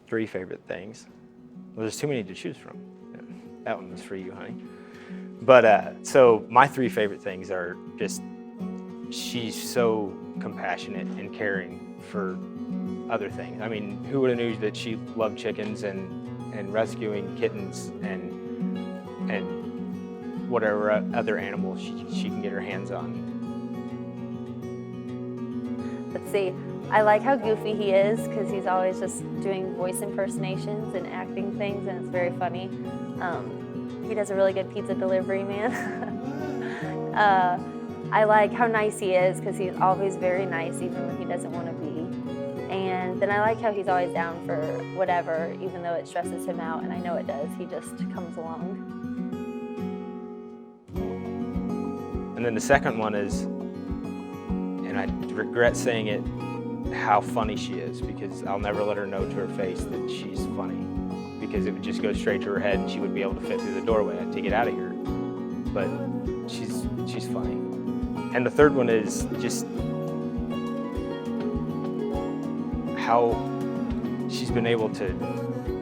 3 favorite things. Well, there's too many to choose from. Yeah, that one was for you, honey. But so my 3 favorite things are just, she's so compassionate and caring for other things. I mean, who would have knew that she loved chickens and rescuing kittens and whatever other animals she can get her hands on. Let's see. I like how goofy he is because he's always just doing voice impersonations and acting things, and it's very funny. He does a really good pizza delivery man. I like how nice he is because he's always very nice even when he doesn't want to be. And then I like how he's always down for whatever, even though it stresses him out, and I know it does. He just comes along. And then the second one is, and I regret saying it, how funny she is, because I'll never let her know to her face that she's funny, because it would just go straight to her head and she would be able to fit through the doorway to get out of here. But she's funny. And the third one is just how she's been able to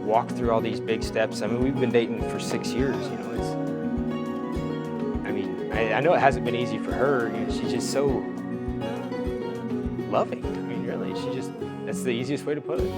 walk through all these big steps. I mean, we've been dating for 6 years, you know. I know it hasn't been easy for her. You know, she's just so loving. I mean, really, that's the easiest way to put it.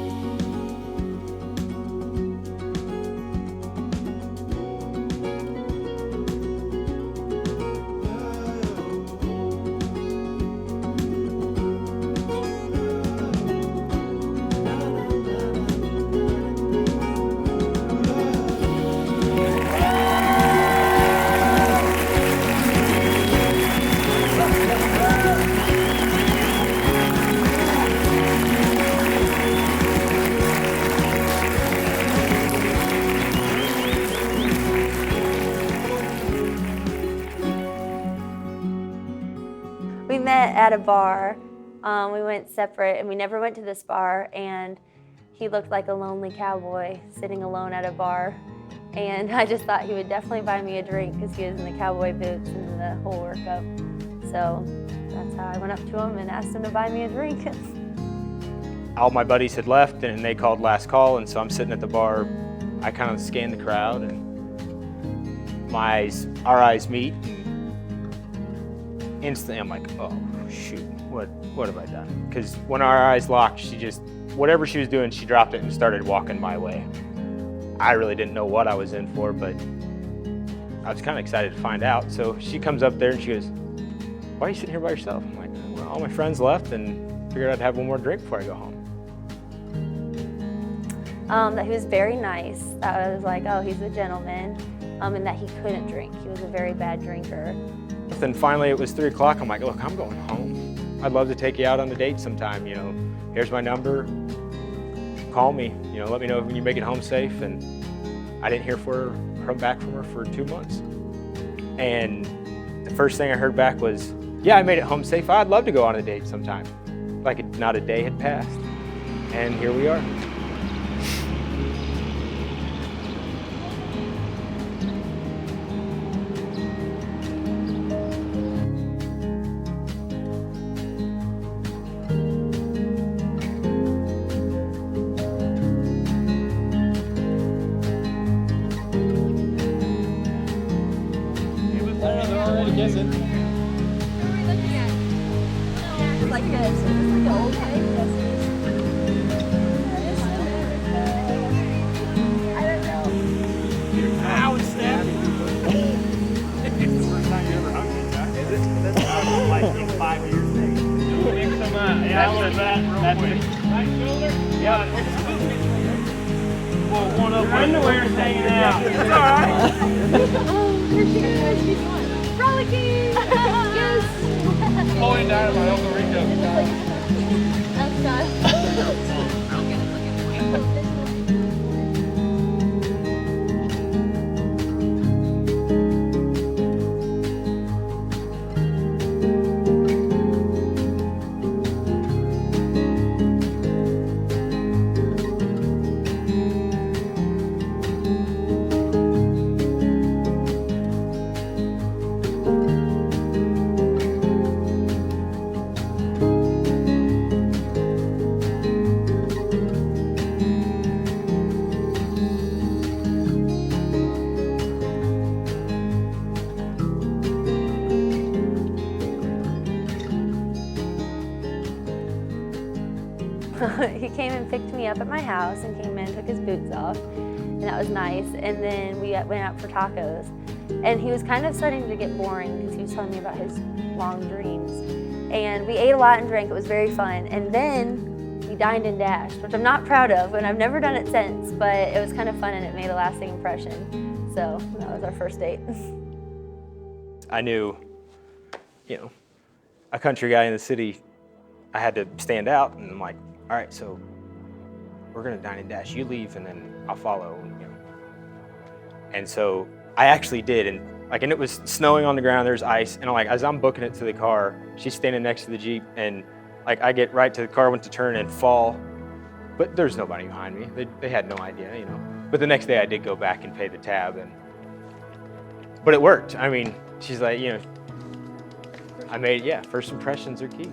We met at a bar. We went separate, and we never went to this bar, and he looked like a lonely cowboy sitting alone at a bar. And I just thought he would definitely buy me a drink because he was in the cowboy boots and the whole workup. So that's how I went up to him and asked him to buy me a drink. All my buddies had left, and they called last call, and so I'm sitting at the bar. I kind of scanned the crowd, and our eyes meet, and instantly I'm like, oh shoot, what have I done? Because when our eyes locked, whatever she was doing, she dropped it and started walking my way. I really didn't know what I was in for, but I was kind of excited to find out. So she comes up there and she goes, why are you sitting here by yourself? I'm like, well, all my friends left and figured I'd have one more drink before I go home. That he was very nice. That I was like, oh, he's a gentleman, and that he couldn't drink. He was a very bad drinker. Then finally it was 3 o'clock. I'm like, look, I'm going home. I'd love to take you out on a date sometime. You know, here's my number. Call me. You know, let me know when you make it home safe. And I didn't hear back from her for 2 months. And the first thing I heard back was, yeah, I made it home safe. I'd love to go on a date sometime. Like not a day had passed. And here we are. Kissing. What are we looking at? Like this. Like an old place. I don't know. Ow, it's stabbing. It's the first time you ever hung me, Jack. Is it? That's like in 5 years, maybe. Mix them up. Yeah, I want that real quick. Right shoulder? Yeah. Well, one up. Her underwear's hanging out. It's all right. Oh, here she is. She's one. Frolicking! Yes! Pulling down my Uncle Rico. That's God. came and picked me up at my house and came in, took his boots off, and that was nice. And then we went out for tacos. And he was kind of starting to get boring because he was telling me about his long dreams. And we ate a lot and drank. It was very fun. And then we dined and dashed, which I'm not proud of, and I've never done it since, but it was kind of fun and it made a lasting impression. So that was our first date. I knew, you know, a country guy in the city, I had to stand out, and I'm like, all right, so we're gonna dine and dash. You leave, and then I'll follow. You know. And so I actually did, and it was snowing on the ground. There's ice, and as I'm booking it to the car, she's standing next to the Jeep, and I get right to the car, went to turn and fall, but there's nobody behind me. They had no idea, you know. But the next day I did go back and pay the tab, but it worked. I mean, she's like, you know, I made, yeah, first impressions are key.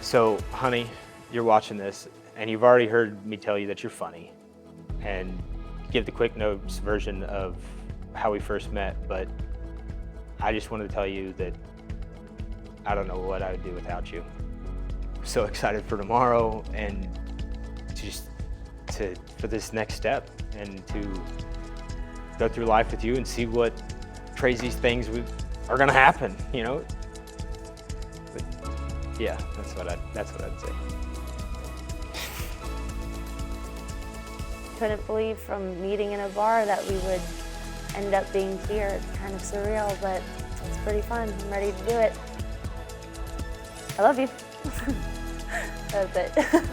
So, honey, you're watching this, and you've already heard me tell you that you're funny, and give the quick notes version of how we first met, but I just wanted to tell you that I don't know what I would do without you. I'm so excited for tomorrow, and for this next step, and to go through life with you and see what crazy things are gonna happen, you know? But yeah, that's what I'd say. Couldn't believe from meeting in a bar that we would end up being here. It's kind of surreal, but it's pretty fun. I'm ready to do it. I love you. That's it.